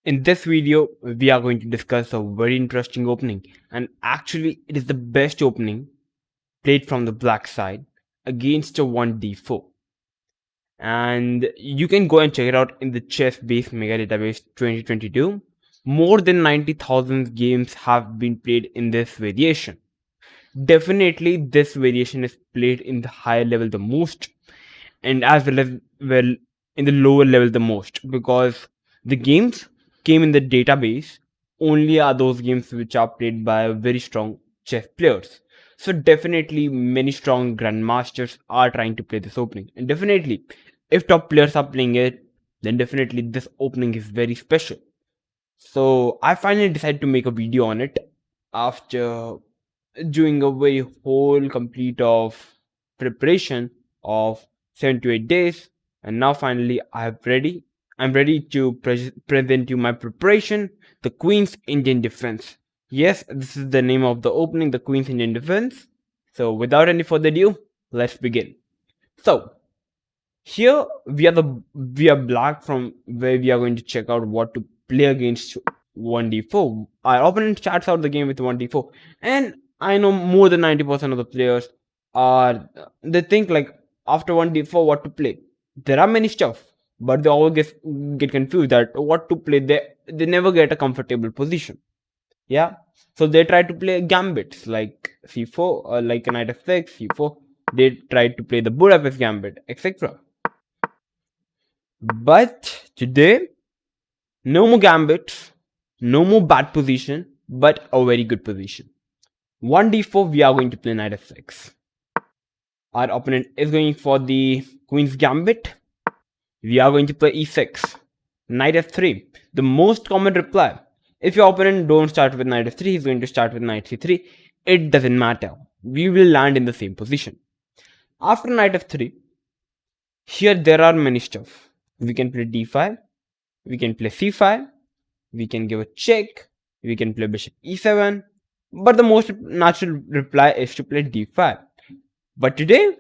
In this video, we are going to discuss a very interesting opening, and actually, it is the best opening played from the black side against a 1d4. And you can go and check it out in the chess based mega database 2022. More than 90,000 games have been played in this variation. Definitely, this variation is played in the higher level the most, and as well in the lower level the most, because the games came in the database only are those games which are played by very strong chess players. So definitely many strong grandmasters are trying to play this opening, and definitely if top players are playing it, then definitely this opening is very special. So I finally decided to make a video on it after doing a very whole complete of preparation of 7 to 8 days, and now finally I'm ready to present you my preparation, the Queen's Indian Defense. Yes, this is the name of the opening, the Queen's Indian Defense. So without any further ado, let's begin. So here we are black, from where we are going to check out what to play against 1d4. Our opponent starts out the game with 1d4, and I know more than 90% of the players are, they think like after 1d4 what to play. There are many stuff, but they always get confused that what to play. They never get a comfortable position. Yeah, so they try to play gambits like c4, or like a knight f6, c4. They try to play the Budapest gambit, etc. But today, no more gambits, no more bad position, but a very good position. 1d4, we are going to play knight f6. Our opponent is going for the queen's gambit. We are going to play e6. Knight f3, the most common reply. If your opponent don't start with knight f3, he's going to start with knight c3. It doesn't matter. We will land in the same position. After knight f3, here there are many stuff. We can play d5, we can play c5, we can give a check, we can play bishop e7, but the most natural reply is to play d5. But today,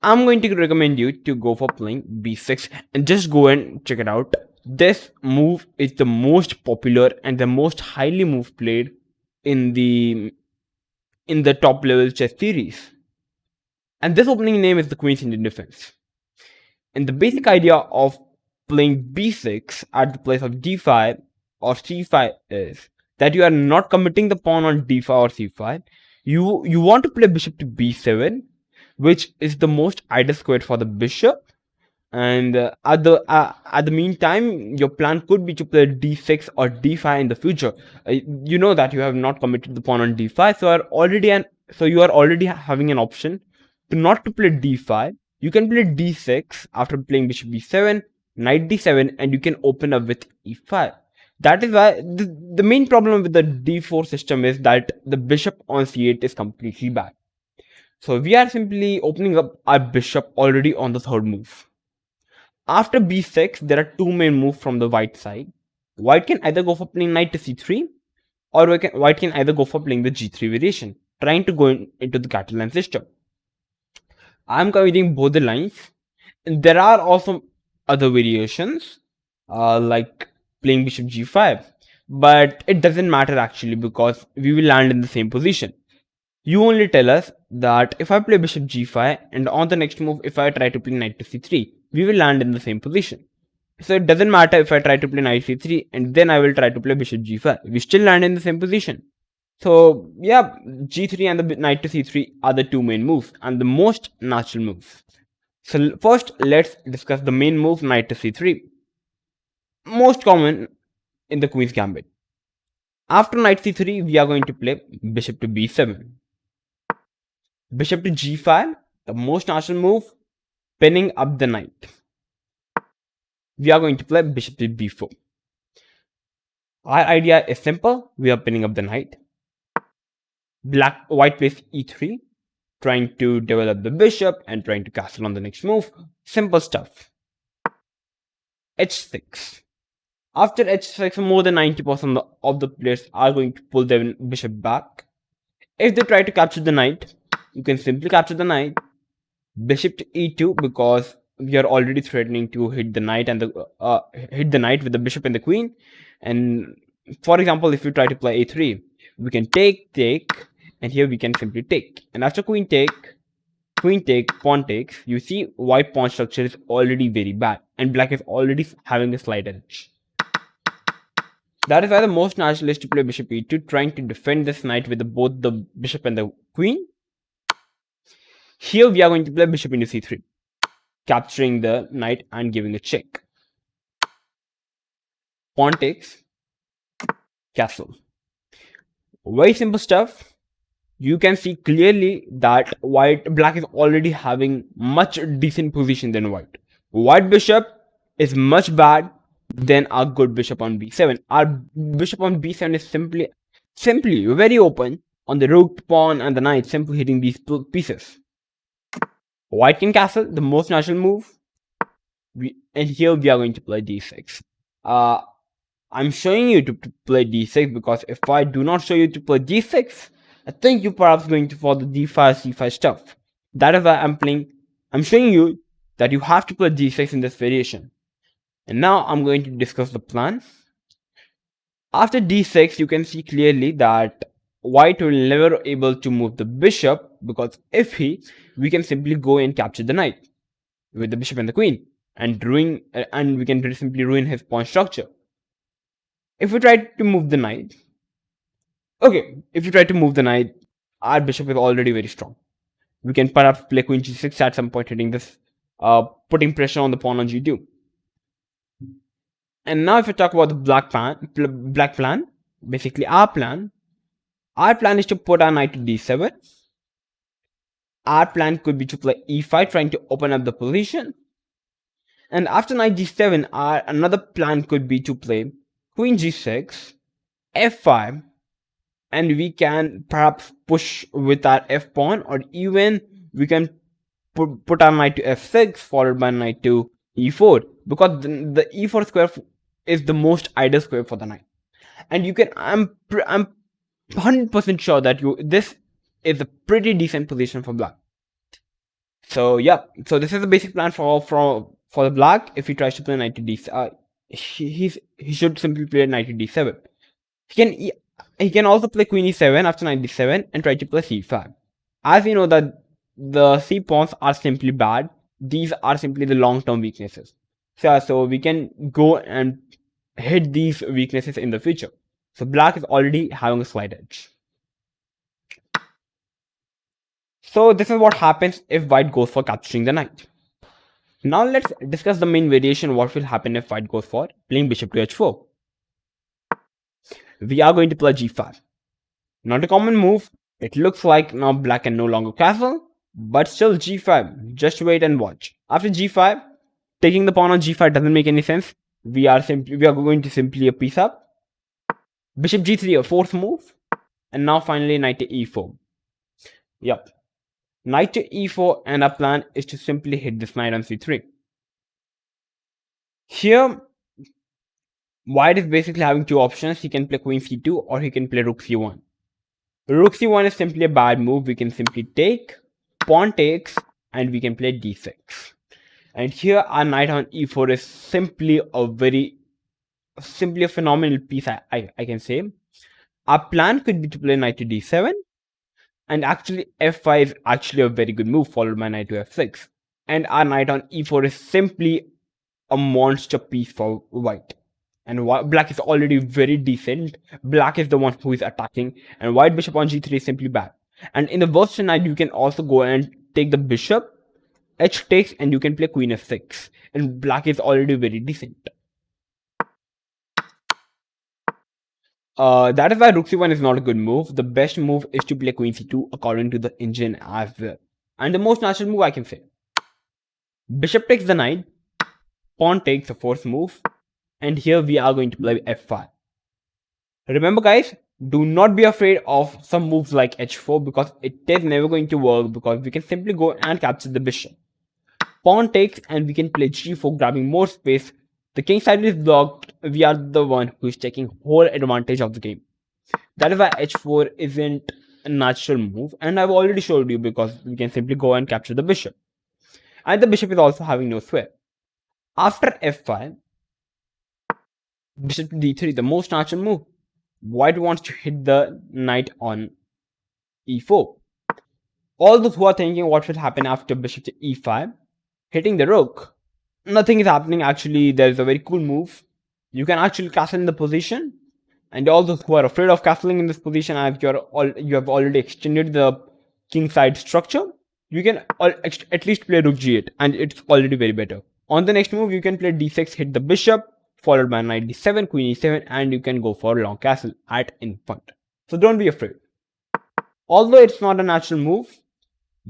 I'm going to recommend you to go for playing b6, and just go and check it out. This move is the most popular and the most highly move played in the top level chess series. And this opening name is the Queen's Indian Defense. And the basic idea of playing b6 at the place of d5 or c5 is that you are not committing the pawn on d5 or c5. You want to play bishop to b7, which is the most ideal square for the bishop. And at the meantime, your plan could be to play d6 or d5 in the future. You know that you have not committed the pawn on d5, so you are already having an option to not to play d5. You can play d6 after playing bishop b7, knight d7, and you can open up with e5. That is why the main problem with the d4 system is that the bishop on c8 is completely bad. So we are simply opening up our bishop already on the third move. After b6, there are two main moves from the white side. White can either go for playing knight to c3, or white can either go for playing the g3 variation, trying to go into the Catalan system. I'm covering both the lines. And there are also other variations, like playing bishop g5, but it doesn't matter actually, because we will land in the same position. You only tell us that if I play bishop g5 and on the next move if I try to play knight to c3, we will land in the same position. So it doesn't matter if I try to play knight c3 and then I will try to play bishop g5, we still land in the same position. So yeah, g3 and the knight to c3 are the two main moves and the most natural moves. So first, let's discuss the main move, knight to c3. Most common in the Queen's Gambit. After knight c3, we are going to play bishop to b7. Bishop to g5, the most natural move, pinning up the knight. We are going to play bishop to b4. Our idea is simple. We are pinning up the knight. White plays e3, trying to develop the bishop and trying to castle on the next move. Simple stuff. h6. After h6, more than 90% of the players are going to pull their bishop back. If they try to capture the knight, you can simply capture the knight. Bishop to e2, because we are already threatening to hit the knight and hit the knight with the bishop and the queen. And for example, if you try to play a3, we can take, and here we can simply take. And after queen take, pawn takes, you see white pawn structure is already very bad, and black is already having a slight edge. That is why the most natural is to play bishop e2, trying to defend this knight with both the bishop and the queen. Here we are going to play bishop into c3, capturing the knight and giving a check. Pawn takes, castle. Very simple stuff. You can see clearly that black is already having much decent position than white. White bishop is much bad than our good bishop on b7. Our bishop on b7 is simply very open on the rook, pawn, and the knight, simply hitting these pieces. White can castle, the most natural move. And here we are going to play d6. I'm showing you to play d6 because if I do not show you to play d6, I think you're perhaps going to follow d5, c5 stuff. That is why I'm showing you that you have to play d6 in this variation. And now I'm going to discuss the plan. After d6, you can see clearly that white will never able to move the bishop, because if we can simply go and capture the knight with the bishop and the queen, and we can simply ruin his pawn structure. If we try to move the knight, our bishop is already very strong. We can perhaps play queen g6 at some point, hitting this, putting pressure on the pawn on g2. And now if we talk about the black plan, basically our plan is to put our knight to d7. Our plan could be to play e5, trying to open up the position. And after knight g7, another plan could be to play queen g6, f5, and we can perhaps push with our f pawn, or even we can put our knight to f6 followed by knight to e4, because the e4 square is the most ideal square for the knight. And I'm 100% sure that this is a pretty decent position for black. So yeah, so this is the basic plan for the black. If he tries to play knight to d7, he should simply play knight to d7. He can also play queen e7 after knight d7 and try to play c5. As we know that the c pawns are simply bad, these are simply the long-term weaknesses. So we can go and hit these weaknesses in the future. So black is already having a slight edge. So this is what happens if white goes for capturing the knight. Now let's discuss the main variation, what will happen if white goes for playing bishop to h4. We are going to play g5. Not a common move. It looks like now black can no longer castle, but still g5. Just wait and watch. After g5, taking the pawn on g5 doesn't make any sense. We are going to simply a piece up. Bishop g3, a fourth move. And now finally knight to e4. Yep. Knight to e4, and our plan is to simply hit this knight on c3. Here, white is basically having two options. He can play queen c2 or he can play rook c1. Rook c1 is simply a bad move. We can simply take, pawn takes, and we can play d6. And here our knight on e4 is simply a phenomenal piece, I can say. Our plan could be to play knight to d7. And actually f5 is actually a very good move, followed by knight to f6. And our knight on e4 is simply a monster piece for white. And black is already very decent. Black is the one who is attacking. And white bishop on g3 is simply bad. And in the worst scenario, you can also go and take the bishop, h takes, and you can play queen f6. And black is already very decent. That is why rook c1 is not a good move. The best move is to play queen c2 according to the engine as well. And the most natural move, I can say. Bishop takes the knight. Pawn takes the fourth move. And here we are going to play f5. Remember guys, do not be afraid of some moves like h4, because it is never going to work, because we can simply go and capture the bishop. Pawn takes, and we can play g4, grabbing more space. The king side is blocked. We are the one who is taking whole advantage of the game. That is why h4 isn't a natural move, and I've already showed you, because we can simply go and capture the bishop. And the bishop is also having no square. After f5, Bishop to d3, the most natural move. White wants to hit the knight on e4. All those who are thinking what should happen after bishop to e5, hitting the rook, nothing is happening. Actually, there is a very cool move. You can actually castle in the position, and all those who are afraid of castling in this position, as you have already extended the king side structure, you can at least play rook g8, and it's already very better. On the next move, you can play d6, hit the bishop, followed by knight d7, queen e7, and you can go for long castle at in front. So don't be afraid. Although it's not a natural move,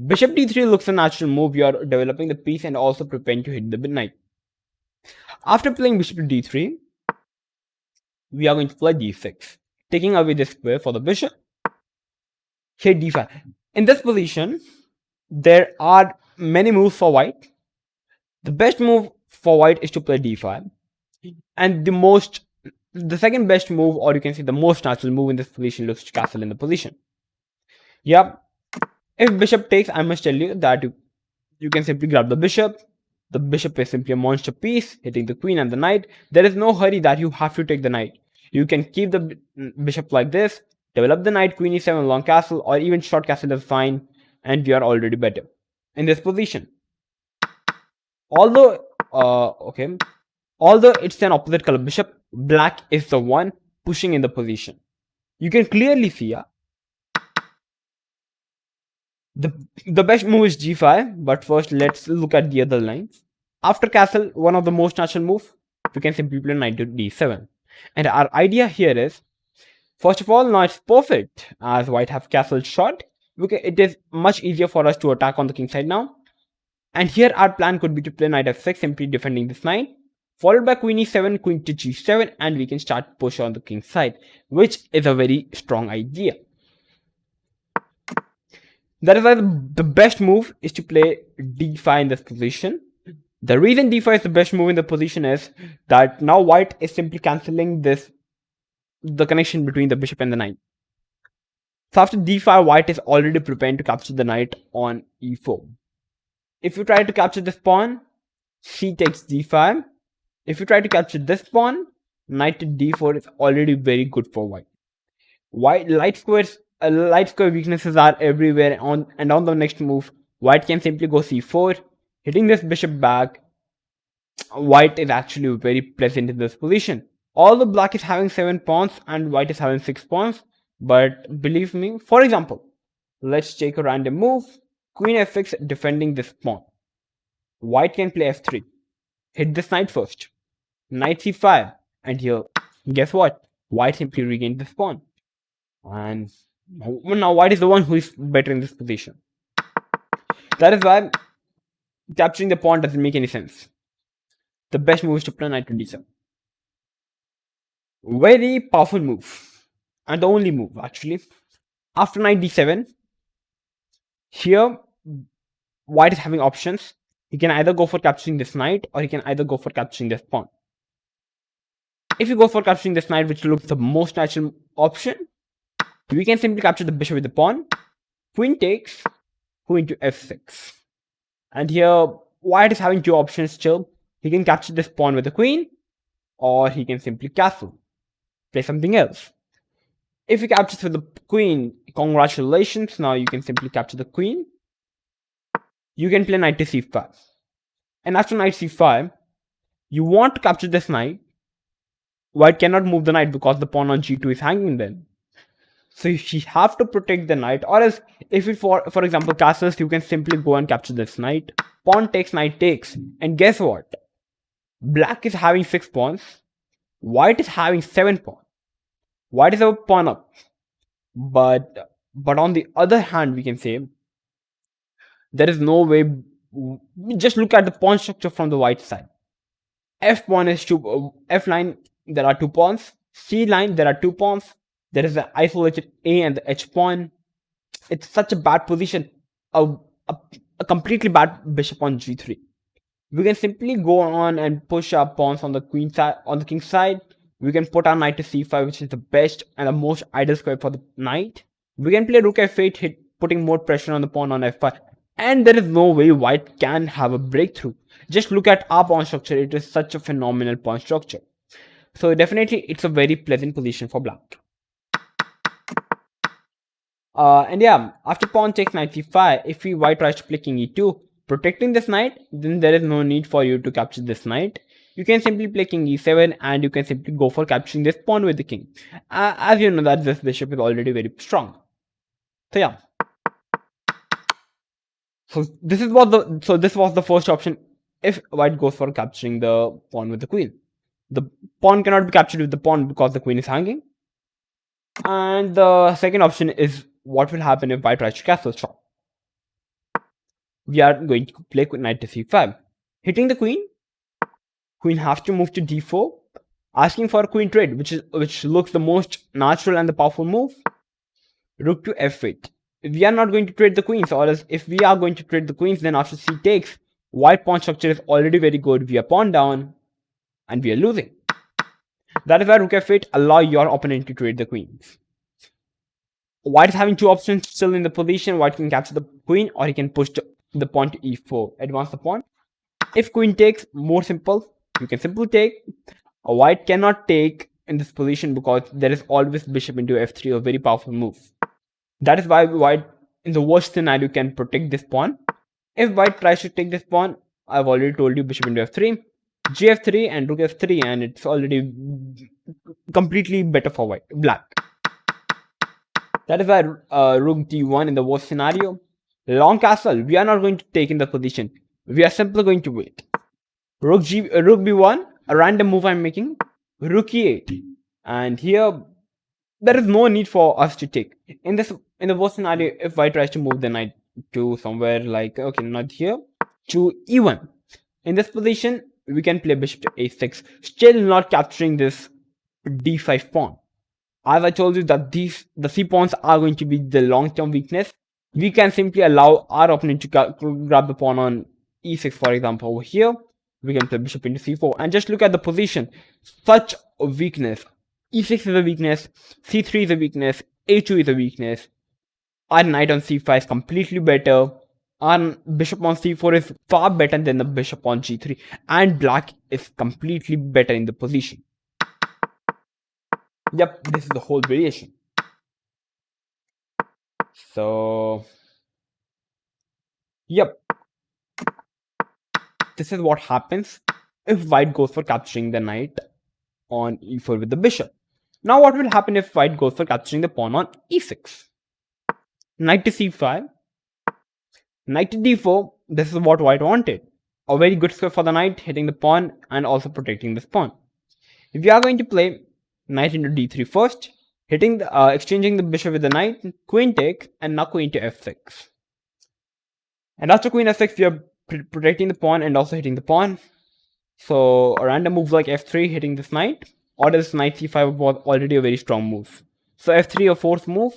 bishop d3 looks a natural move. You are developing the piece and also preparing to hit the knight. After playing bishop to d3, we are going to play d6, taking away the square for the bishop. Here d5. In this position, there are many moves for white. The best move for white is to play d5, and the second best move, or you can say the most natural move in this position, looks to castle in the position. Yep. If bishop takes, I must tell you that you can simply grab the bishop. The bishop is simply a monster piece, hitting the queen and the knight. There is no hurry that you have to take the knight. You can keep the bishop like this, develop the knight, queen e7, long castle, or even short castle is fine, and we are already better in this position. Although it's an opposite color bishop, black is the one pushing in the position. You can clearly see the best move is g5, but first let's look at the other lines. After castle, one of the most natural moves, we can simply play knight to d7. And our idea here is, first of all, now it's perfect as white have castle shot. It is much easier for us to attack on the king side now. And here our plan could be to play knight f6, simply defending this knight, followed by queen e7, queen to g7, and we can start push on the king side, which is a very strong idea. That is why the best move is to play d5 in this position. The reason d5 is the best move in the position is that now white is simply cancelling the connection between the bishop and the knight. So after d5, white is already preparing to capture the knight on e4. If you try to capture this pawn, c takes d5. If you try to capture this pawn, knight to d4 is already very good for white. Light square weaknesses are everywhere, and on the next move, white can simply go c4, hitting this bishop back. White is actually very pleasant in this position. Although black is having 7 pawns and white is having 6 pawns, but believe me, for example, let's take a random move. Queen f6, defending this pawn. White can play f3, hit this knight first, knight c5, and here, guess what? White simply regained this pawn. And now white is the one who is better in this position. That is why capturing the pawn doesn't make any sense. The best move is to play knight to d7. Very powerful move. And the only move, actually. After knight d7, here, white is having options. He can either go for capturing this knight, or he can either go for capturing this pawn. If you go for capturing this knight, which looks the most natural option, we can simply capture the bishop with the pawn. Queen takes, queen to f6. And here, white is having 2 options still. He can capture this pawn with the queen, or he can simply castle, play something else. If he captures with the queen, congratulations, now you can simply capture the queen. You can play knight to c5. And after knight c5, you want to capture this knight. White cannot move the knight because the pawn on g2 is hanging then. So you have to protect the knight, or else if it for example castles, you can simply go and capture this knight. Pawn takes, knight takes, and guess what? Black is having 6 pawns, white is having 7 pawns. White is a pawn up, but on the other hand, we can say there is no way. Just look at the pawn structure from the white side. F pawn is F line. There are 2 pawns. C line, there are 2 pawns. There is the isolated A and the H pawn. It's such a bad position. A completely bad bishop on g3. We can simply go on and push our pawns on the queen side, on the king side. We can put our knight to c5, which is the best and the most ideal square for the knight. We can play rook f8, putting more pressure on the pawn on f5. And there is no way white can have a breakthrough. Just look at our pawn structure. It is such a phenomenal pawn structure. So definitely it's a very pleasant position for black. And yeah, after pawn takes knight c5, if white tries to play king e2, protecting this knight, then there is no need for you to capture this knight. You can simply play king e7 and you can simply go for capturing this pawn with the king. As you know that this bishop is already very strong. So yeah. So this was the first option if white goes for capturing the pawn with the queen. The pawn cannot be captured with the pawn because the queen is hanging. And the second option is what will happen if white tries to castle shot. We are going to play knight to c5. Hitting the queen, queen has to move to d4, asking for a queen trade, which looks the most natural and the powerful move. Rook to f8. We are not going to trade the queens, or else if we are going to trade the queens, then after c takes, white pawn structure is already very good. We are pawn down, and we are losing. That is why rook f8 allow your opponent to trade the queens. White is having two options still in the position. White can capture the queen, or he can push the pawn to e4, advance the pawn. If queen takes, more simple, you can simply take. White cannot take in this position because there is always bishop into f3, a very powerful move. That is why white, in the worst scenario, can protect this pawn. If white tries to take this pawn, I've already told you bishop into f3, gf3 and rook f3, and it's already completely better for black. That is why rook d1 in the worst scenario. Long castle, we are not going to take in the position. We are simply going to wait. Rook b1, a random move I'm making. Rook e8, and here there is no need for us to take. In the worst scenario, if white tries to move the knight to somewhere like, okay, not here, to e1. In this position, we can play bishop to a6, still not capturing this d5 pawn. As I told you that the c pawns are going to be the long-term weakness. We can simply allow our opponent to grab the pawn on e6, for example. Over here, we can play bishop into c4, and just look at the position. Such a weakness. e6 is a weakness, c3 is a weakness, a2 is a weakness. Our knight on c5 is completely better. Our bishop on c4 is far better than the bishop on g3, and black is completely better in the position. Yep, this is the whole variation. So, yep, this is what happens if white goes for capturing the knight on e4 with the bishop. Now what will happen if white goes for capturing the pawn on e6? Knight to c5, knight to d4. This is what white wanted. A very good square for the knight, hitting the pawn and also protecting this pawn. If we are going to play knight into d3 first, hitting exchanging the bishop with the knight, queen takes, and now queen to f6. And after queen f6, we are protecting the pawn and also hitting the pawn. So a random move like f3 hitting this knight, or this knight c5 was already a very strong move. So f3, a fourth move,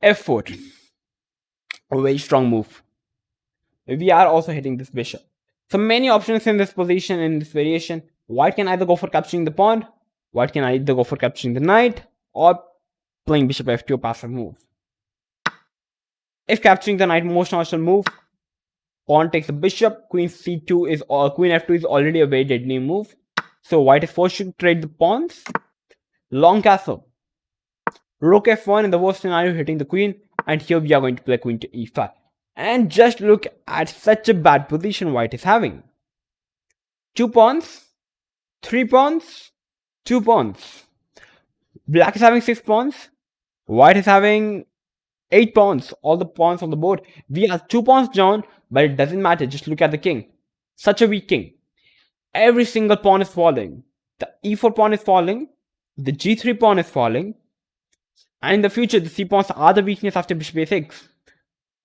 f4, a very strong move. We are also hitting this bishop. So many options in this position, in this variation. White can either go for capturing the pawn, white can either go for capturing the knight, or playing bishop f2, a passive move. If capturing the knight, most natural move, pawn takes the bishop, queen c2 is, or queen f2 is already a very deadly move. So white is forced to trade the pawns. Long castle, rook f1 in the worst scenario, hitting the queen, and here we are going to play queen to e5. And just look at such a bad position white is having. 2 pawns, 3 pawns, 2 pawns. Black is having 6 pawns, white is having 8 pawns, all the pawns on the board. We have 2 pawns down, but it doesn't matter. Just look at the king. Such a weak king. Every single pawn is falling. The e4 pawn is falling. The g3 pawn is falling. And in the future, the c pawns are the weakness after bishop a6.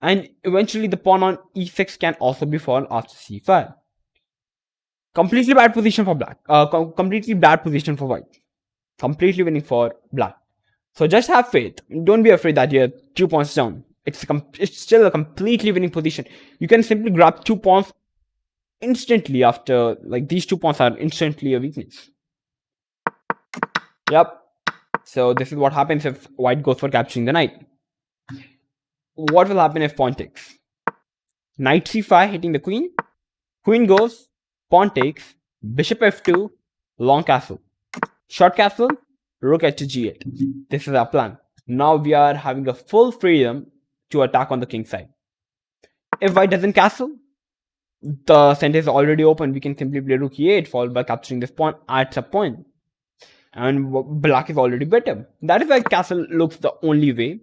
And eventually, the pawn on e6 can also be fallen after c5. Completely bad position for black. Completely bad position for white. Completely winning for black. So just have faith. Don't be afraid that you're 2 pawns down. It's still a completely winning position. You can simply grab 2 pawns instantly after, like, these 2 pawns are instantly a weakness. Yep. So this is what happens if white goes for capturing the knight. What will happen if pawn takes? Knight c5 hitting the queen. Queen goes, pawn takes, bishop f2, long castle. Short castle, rook h to g8. This is our plan. Now we are having a full freedom to attack on the king side. If white doesn't castle, the center is already open. We can simply play rook e8 followed by capturing this pawn at some point. And black is already better. That is why castle looks the only way.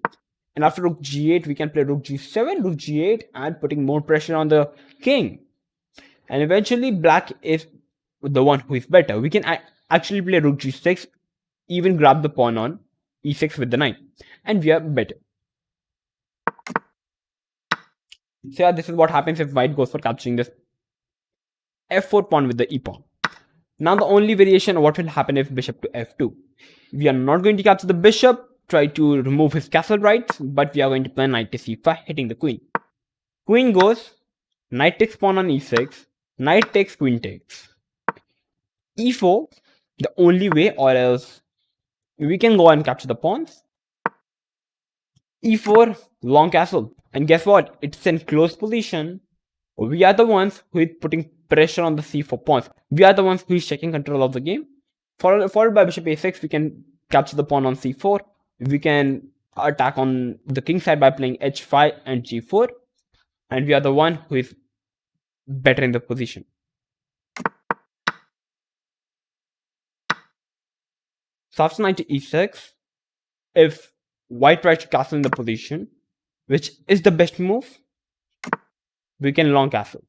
And after rook g8, we can play rook g7, rook g8, and putting more pressure on the king. And eventually, black is the one who is better. We can actually play rook g6, even grab the pawn on e6 with the knight, and we are better. So yeah, this is what happens if white goes for capturing this f4 pawn with the e pawn. Now the only variation of what will happen if bishop to f2. We are not going to capture the bishop, try to remove his castle rights, but we are going to play knight to c5, hitting the queen. Queen goes, knight takes pawn on e6, knight takes, queen takes. e4, the only way, or else we can go and capture the pawns. e4, long castle. And guess what? It's in close position. We are the ones who is putting pressure on the c4 pawns. We are the ones who is taking control of the game. Followed by bishop a6, we can capture the pawn on c4. We can attack on the king side by playing h5 and g4. And we are the one who is better in the position. So after knight to e6, if white tries to castle in the position, which is the best move, we can long castle.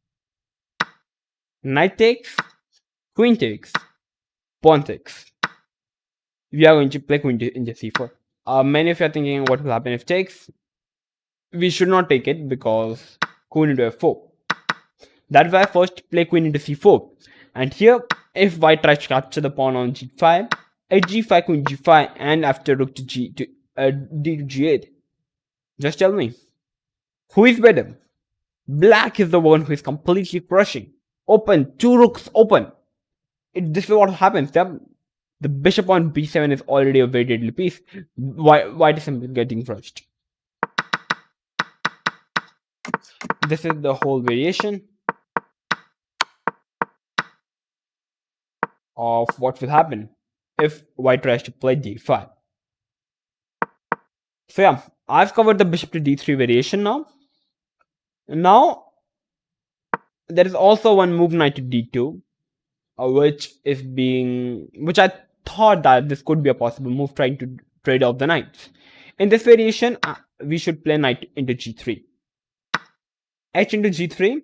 Knight takes, queen takes, pawn takes. We are going to play queen into c4. Many of you are thinking what will happen if takes. We should not take it because queen into f4. That's why I first play queen into c4. And here, if white tries to capture the pawn on g5, h5, queen g5, and after rook to d to g8. Just tell me, who is better? Black is the one who is completely crushing. Open, two rooks open. This is what happens. The bishop on b7 is already a very deadly piece. White is simply getting crushed. This is the whole variation of what will happen if white tries to play d5. So yeah, I've covered the bishop to d3 variation now. Now, there is also one move knight to d2, which I thought that this could be a possible move, trying to trade off the knights. In this variation, we should play knight into g3. H into g3,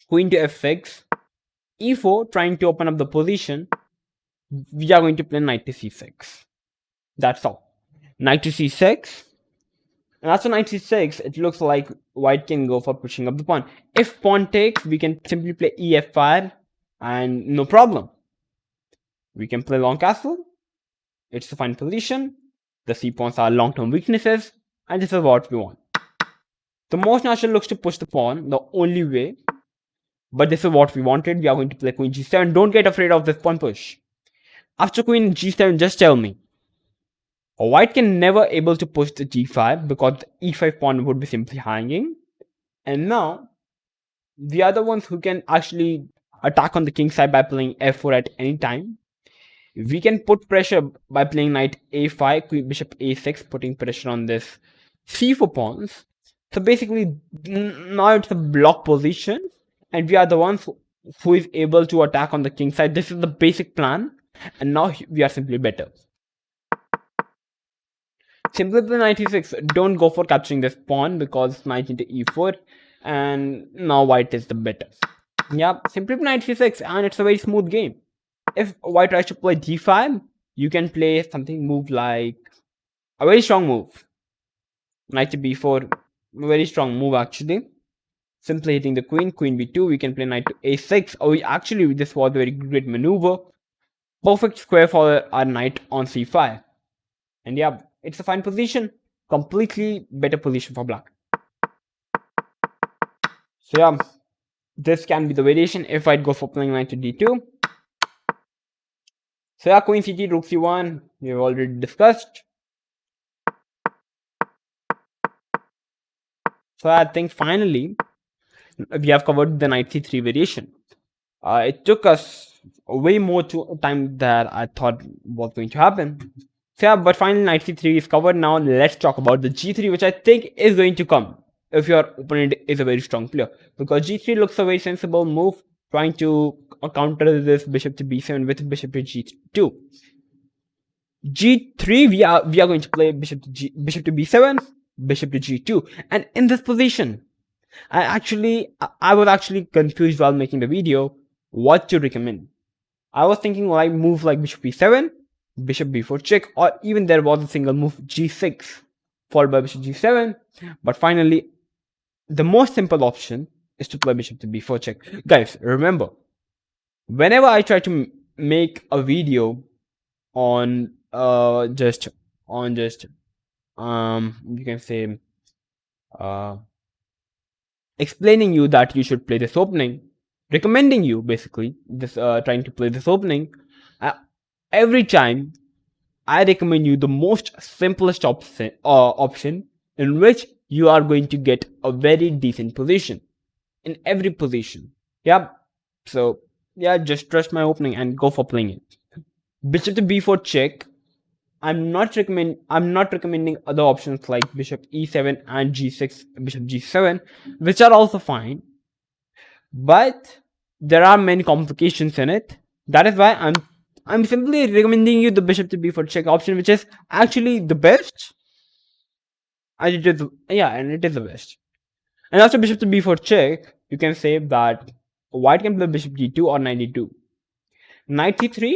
queen to f6, e4, trying to open up the position. We are going to play knight to c6. That's all. Knight to c6. And after knight c6, it looks like white can go for pushing up the pawn. If pawn takes, we can simply play ef5 and no problem. We can play long castle. It's a fine position. The c pawns are long-term weaknesses, and this is what we want. The most natural looks to push the pawn, the only way. But this is what we wanted. We are going to play queen g7. Don't get afraid of this pawn push. After queen g7, just tell me. White can never able to push the g5 because the e5 pawn would be simply hanging. And now, we are the ones who can actually attack on the king side by playing f4 at any time. We can put pressure by playing knight a5, queen bishop a6, putting pressure on this c4 pawns. So basically, now it's a block position, and we are the ones who is able to attack on the king side. This is the basic plan, and now we are simply better. Simply play knight e6. Don't go for capturing this pawn because knight into e4, and now white is the better. Yeah, simply play knight c6, and it's a very smooth game. If white tries to play d5, you can play something move like a very strong move. Knight to b4, very strong move actually. Simply hitting the queen, queen b2, we can play knight to a6. Actually, this was a very great maneuver. Perfect square for our knight on c5. And yeah, it's a fine position. Completely better position for black. So yeah, this can be the variation if I'd go for playing knight to d2. So yeah, queen c3, rook c1, we have already discussed. So I think finally, we have covered the knight c3 variation. It took us way more time that I thought was going to happen. So yeah, but finally knight c3 is covered. Now let's talk about the g3, which I think is going to come if your opponent is a very strong player, because g3 looks a very sensible move, trying to counter this bishop to b7 with bishop to g2. g3, we are going to play bishop to b7, bishop to g2, and in this position, I was actually confused while making the video what to recommend. I was thinking like move like bishop b7, bishop b4 check, or even there was a single move g6 followed by bishop g7. But finally, the most simple option is to play bishop to b4 check. Guys, remember, whenever I try to make a video on you can say explaining you that you should play this opening, recommending you basically this trying to play this opening, every time I recommend you the most simplest option in which you are going to get a very decent position in every position. Yeah, so yeah, just trust my opening and go for playing it. Bishop to b4 check. I'm not recommending other options like bishop e7 and g6, bishop g7, which are also fine, but there are many complications in it. That is why I'm simply recommending you the bishop to b4 check option, which is actually the best, and it is the best. And after bishop to b4 check, you can say that white can play bishop g2 or knight d2. Knight c3,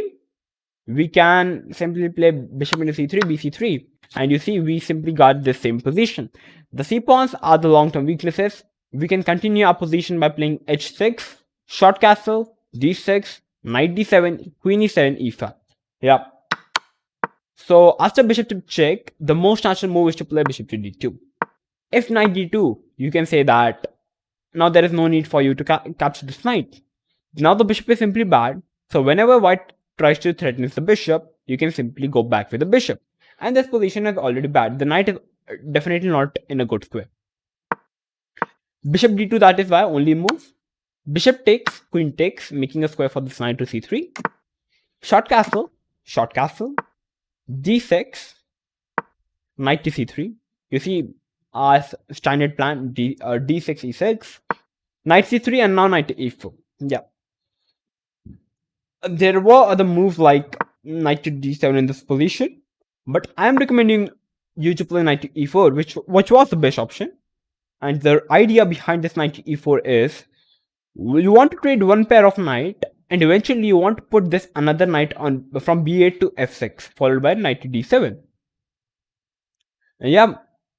we can simply play bishop into c3, bc3, and you see we simply got the same position. The c pawns are the long-term weaknesses. We can continue our position by playing h6, short castle, d6, knight d7, queen e7, e5. Yeah. So after bishop to check, the most natural move is to play bishop to d2. If knight d2, you can say that now there is no need for you to capture this knight. Now the bishop is simply bad. So whenever white tries to threaten the bishop, you can simply go back with the bishop. And this position is already bad. The knight is definitely not in a good square. Bishop d2, that is why only move. Bishop takes, queen takes, making a square for this knight to c3. Short castle, d6, knight to c3. You see, our standard plan, d6, e6, knight c3, and now knight to e4. Yeah. There were other moves like knight to d7 in this position, but I am recommending you to play knight to e4, which was the best option. And the idea behind this knight to e4 is you want to trade one pair of knight, and eventually you want to put this another knight on from b8 to f6, followed by knight to d7. Yeah,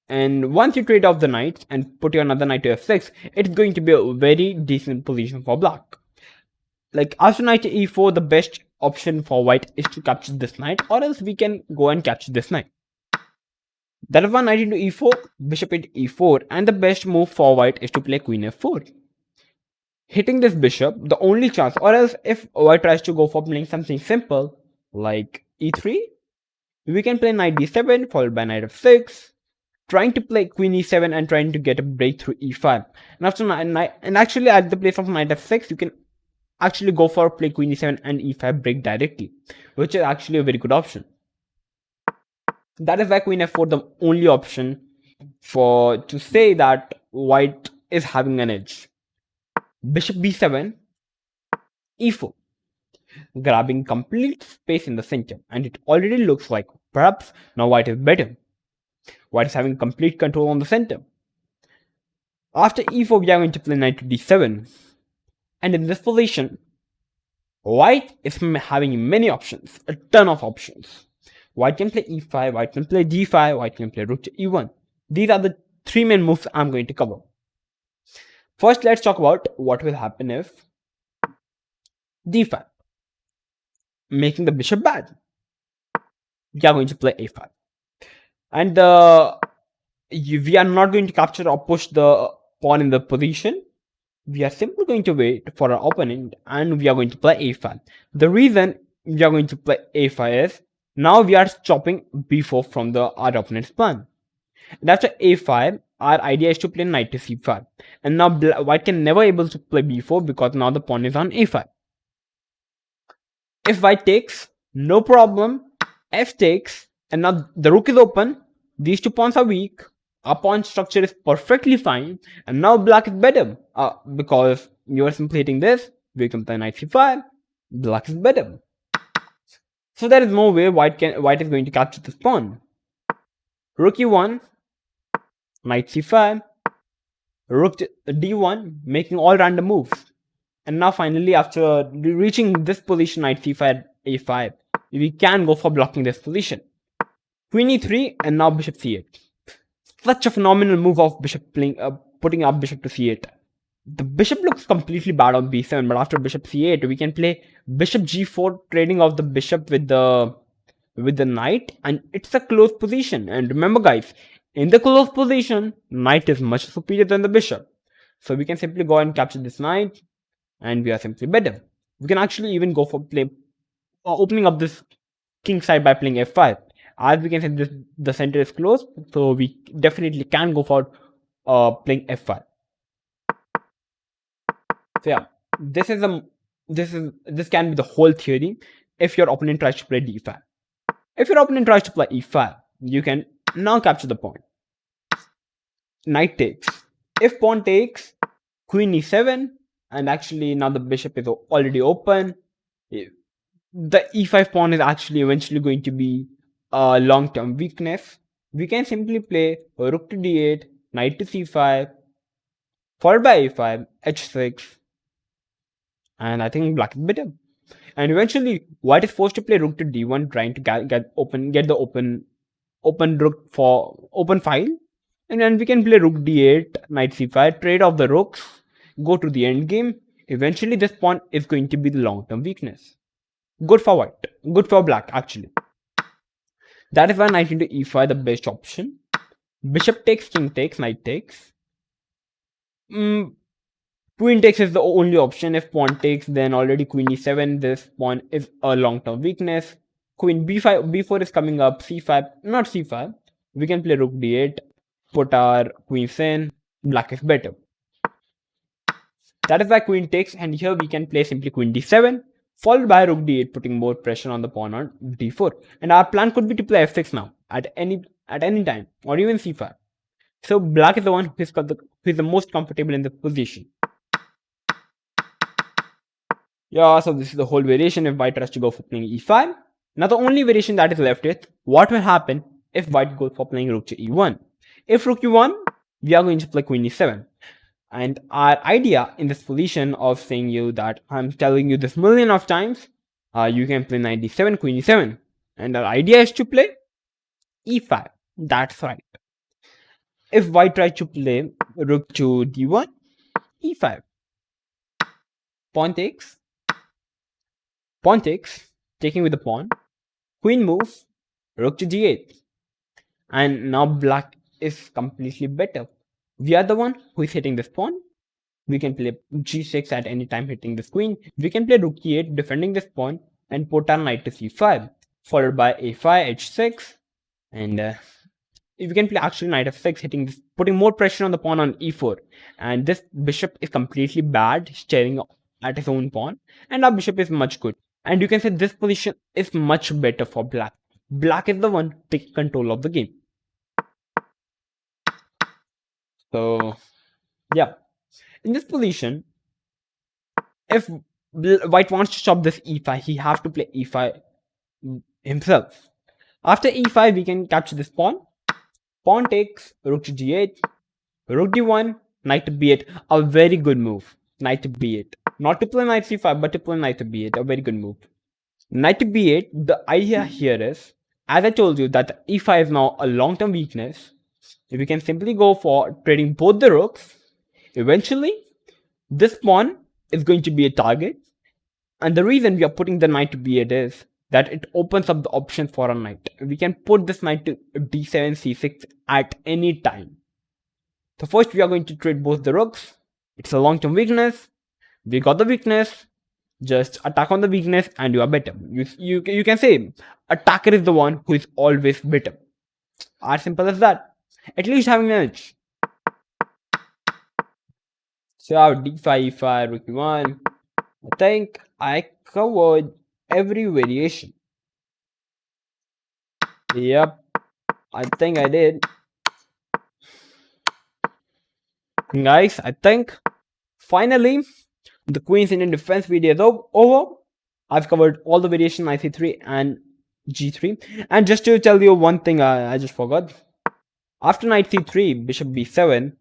and once you trade off the knights and put your another knight to f6, it's going to be a very decent position for black. Like after knight to e4, the best option for white is to capture this knight, or else we can go and capture this knight. That is why knight into e4, bishop into e4, and the best move for white is to play queen f4. Hitting this bishop, the only chance, or else if white tries to go for playing something simple like e3, we can play knight d7 followed by knight f6, trying to play queen e7 and trying to get a break through e5. And after and actually at the place of knight f6, you can actually go for play queen e7 and e5 break directly, which is actually a very good option. That is why queen f4 the only option for to say that white is having an edge. Bishop b7, e4, grabbing complete space in the center, and it already looks like perhaps now white is better. White is having complete control on the center. After e4, we are going to play knight to d7. And in this position, white is having many options, a ton of options. White can play e5, white can play d5, white can play rook to e1. These are the three main moves I'm going to cover. First, let's talk about what will happen if d5, making the bishop bad. We are going to play a5. And we are not going to capture or push the pawn in the position. We are simply going to wait for our opponent and we are going to play a5. The reason we are going to play a5 is now we are chopping b4 from our opponent's pawn. And after a5, our idea is to play knight to c5. And now white can never able to play b4 because now the pawn is on a5. If white takes, no problem. F takes, and now the rook is open. These 2 pawns are weak. Our pawn structure is perfectly fine, and now black is better because you are simply hitting this. We can play knight c5. Black is better. So there is no way white is going to capture this pawn. Rook e1, knight c5, rook d1, making all random moves. And now finally, after reaching this position, knight c5, a5, we can go for blocking this position. Queen e3, and now bishop c8. Such a phenomenal move of bishop putting up bishop to c8. The bishop looks completely bad on b7, but after bishop c8, we can play bishop g4, trading off the bishop with the knight, and it's a close position. And remember, guys, in the close position, knight is much superior than the bishop. So we can simply go and capture this knight, and we are simply better. We can actually even go for opening up this king side by playing f5. As we can see, the center is closed, so we definitely can go for playing f5. So yeah, this can be the whole theory if your opponent tries to play d5. If your opponent tries to play e5, you can now capture the pawn. Knight takes. If pawn takes, queen e7, and actually now the bishop is already open. The e5 pawn is actually eventually going to be a long-term weakness. We can simply play rook to d8, knight to c5, followed by a5, h6, and I think black is better. And eventually, white is forced to play rook to d1, trying to get the open rook for open file. And then we can play rook d8, knight c5, trade off the rooks, go to the end game. Eventually, this pawn is going to be the long-term weakness. Good for white, good for black actually. That is why knight into e5 the best option. Bishop takes, king takes, knight takes. Queen takes is the only option. If pawn takes, then already queen e7. This pawn is a long-term weakness. Queen b5, b4 is coming up. c5, not c5. We can play rook d8, put our queens in. Black is better. That is why queen takes, and here we can play simply queen d7, followed by rook d8, putting more pressure on the pawn on d4. And our plan could be to play f6 now at any time, or even c5. So black is the one who is the most comfortable in the position. Yeah, so this is the whole variation if white tries to go for playing e5. Now the only variation that is left is what will happen if white goes for playing rook to e1. If rook e1, we are going to play queen e7. And our idea in this position of saying you that I'm telling you this million of times, you can play knight d7, queen e7. And our idea is to play e5. That's right. If white tries to play rook to d1, e5. Pawn takes, taking with the pawn. Queen moves, rook to d8. And now black is completely better. We are the one who is hitting this pawn. We can play g6 at any time hitting this queen. We can play rook e8 defending this pawn and put our knight to c5, followed by a5, h6. And we can play actually knight f6 hitting this, putting more pressure on the pawn on e4. And this bishop is completely bad, staring at his own pawn. And our bishop is much good. And you can say this position is much better for black. Black is the one taking control of the game. So, yeah. In this position, if white wants to stop this e5, he has to play e5 himself. After e5, we can capture this pawn. Pawn takes, rook to g8, rook d1, knight to b8. A very good move. Knight to b8. Not to play knight c5, but to play knight to b8. A very good move. Knight to b8, the idea here is, as I told you, that e5 is now a long-term weakness. We can simply go for trading both the rooks. Eventually, this pawn is going to be a target. And the reason we are putting the knight to b8 is that it opens up the option for a knight. We can put this knight to d7, c6 at any time. So first we are going to trade both the rooks. It's a long-term weakness. We got the weakness. Just attack on the weakness and you are better. You can say attacker is the one who is always better. As simple as that. At least having an edge. So I have d5, e5, rook e1. I think I covered every variation. Yep, I think I did. Guys, I think finally the Queen's Indian defense video is over. I've covered all the variation knight c3 and g3. And just to tell you one thing I just forgot. After knight c3, bishop b7,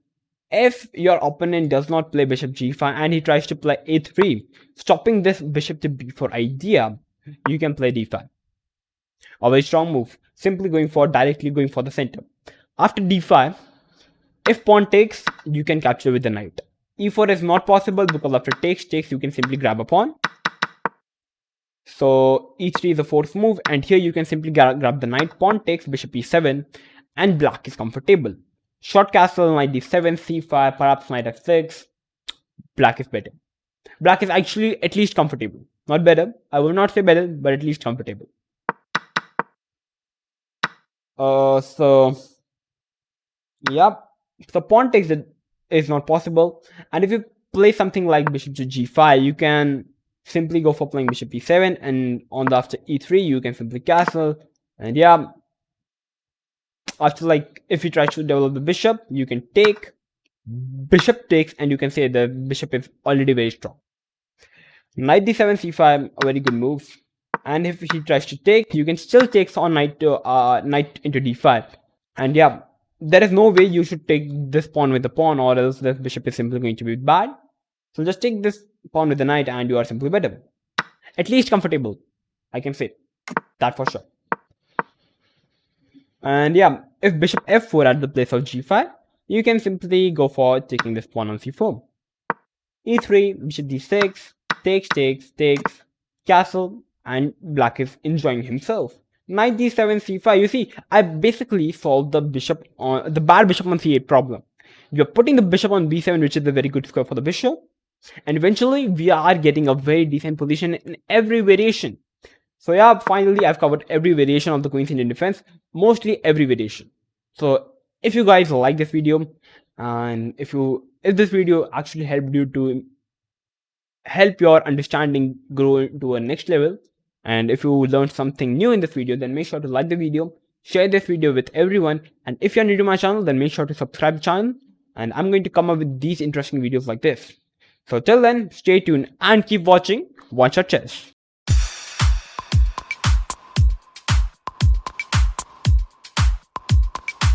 if your opponent does not play bishop g5 and he tries to play a3, stopping this bishop to b4 idea, you can play d5. A very strong move, simply directly going for the center. After d5, if pawn takes, you can capture with the knight. e4 is not possible because after takes, you can simply grab a pawn. So e3 is a forced move, and here you can simply grab the knight, pawn takes, bishop e7, and black is comfortable. Short castle, knight d7, c5, perhaps knight f6. Black is better. Black is actually at least comfortable. Not better. I will not say better, but at least comfortable. So yep. So pawn takes is not possible. And if you play something like bishop to g5, you can simply go for playing bishop e7, and on the after e3 you can simply castle. And yeah, after if you try to develop the bishop, you can take, bishop takes, and you can say the bishop is already very strong. Knight d7 c5, a very good move. And if he tries to take, you can still take on knight into d5. And yeah, there is no way you should take this pawn with the pawn, or else this bishop is simply going to be bad. So just take this pawn with the knight and you are simply better. At least comfortable, I can say that for sure. And yeah, if bishop f4 at the place of g5, you can simply go for taking this pawn on c4. e3, bishop d6, takes, castle, and black is enjoying himself. Knight d7 c5. You see, I basically solved the bad bishop on c8 problem. You're putting the bishop on b7, which is a very good square for the bishop, and eventually we are getting a very decent position in every variation. So yeah, finally I've covered every variation of the Queen's Indian defense, mostly every variation. So if you guys like this video, and if this video actually helped you to help your understanding grow to a next level, and if you learned something new in this video, then make sure to like the video, share this video with everyone, and if you're new to my channel, then make sure to subscribe to the channel, and I'm going to come up with these interesting videos like this. So till then, stay tuned and keep watching OneShot Chess.